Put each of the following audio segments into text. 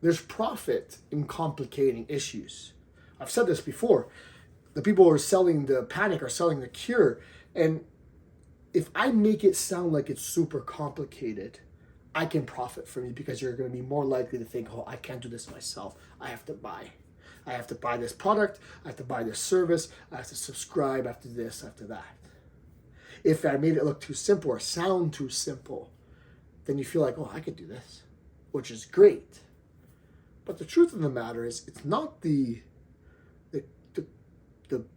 There's profit in complicating issues. I've said this before. The people who are selling the panic are selling the cure. And if I make it sound like it's super complicated, I can profit from it because you're going to be more likely to think, oh, I can't do this myself. I have to buy. I have to buy this product. I have to buy this service. I have to subscribe after this, after that. If I made it look too simple or sound too simple, then you feel like, oh, I could do this, which is great. But the truth of the matter is, it's not the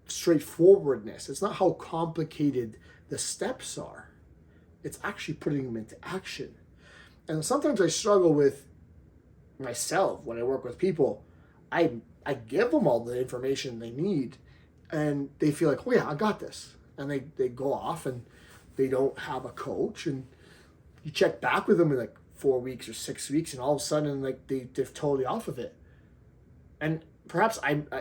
straightforwardness. It's not how complicated the steps are. It's actually putting them into action. And sometimes I struggle with myself when I work with people. I give them all the information they need, and they feel like, oh yeah, I got this. And they go off and they don't have a coach, and you check back with them in like 4 weeks or 6 weeks, and all of a sudden like they're totally off of it. And perhaps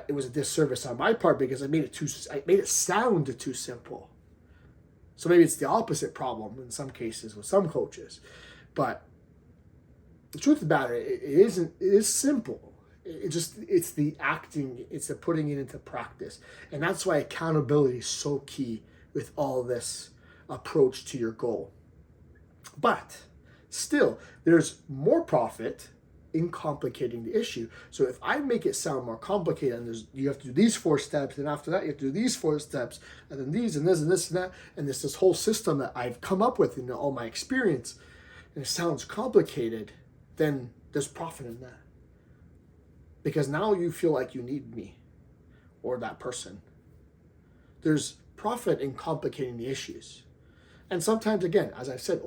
it was a disservice on my part because I made it sound too simple. So maybe it's the opposite problem in some cases with some coaches. But the truth of the matter, it is simple. It's the acting, it's the putting it into practice. And that's why accountability is so key with all this approach to your goal. But still, there's more profit in complicating the issue. So if I make it sound more complicated, and you have to do these 4 steps, and after that you have to do these 4 steps, and then these and this and this and that, and this whole system that I've come up with in all my experience, and it sounds complicated, then there's profit in that. Because now you feel like you need me or that person. There's profit in complicating the issues. And sometimes, again, as I've said,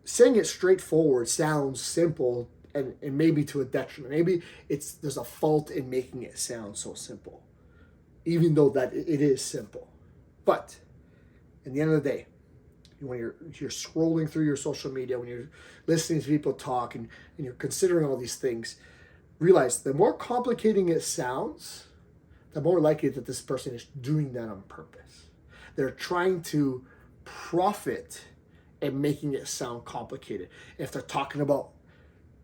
saying it straightforward sounds simple and maybe to a detriment. Maybe there's a fault in making it sound so simple, even though that it is simple. But in the end of the day, when you're scrolling through your social media, when you're listening to people talk and you're considering all these things, realize the more complicating it sounds, the more likely that this person is doing that on purpose. They're trying to profit and making it sound complicated. If they're talking about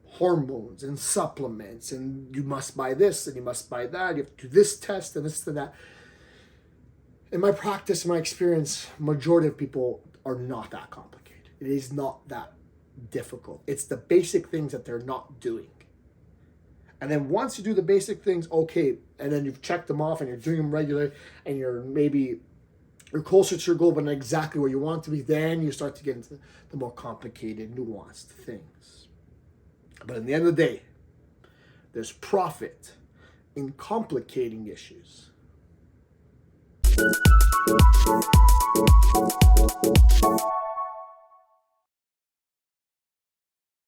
hormones and supplements and you must buy this and you must buy that, you have to do this test and this and that. In my practice, in my experience, majority of people are not that complicated. It is not that difficult. It's the basic things that they're not doing. And then once you do the basic things, okay, and then you've checked them off and you're doing them regularly and you're closer to your goal, but not exactly where you want to be, then you start to get into the more complicated, nuanced things. But in the end of the day, there's profit in complicating issues.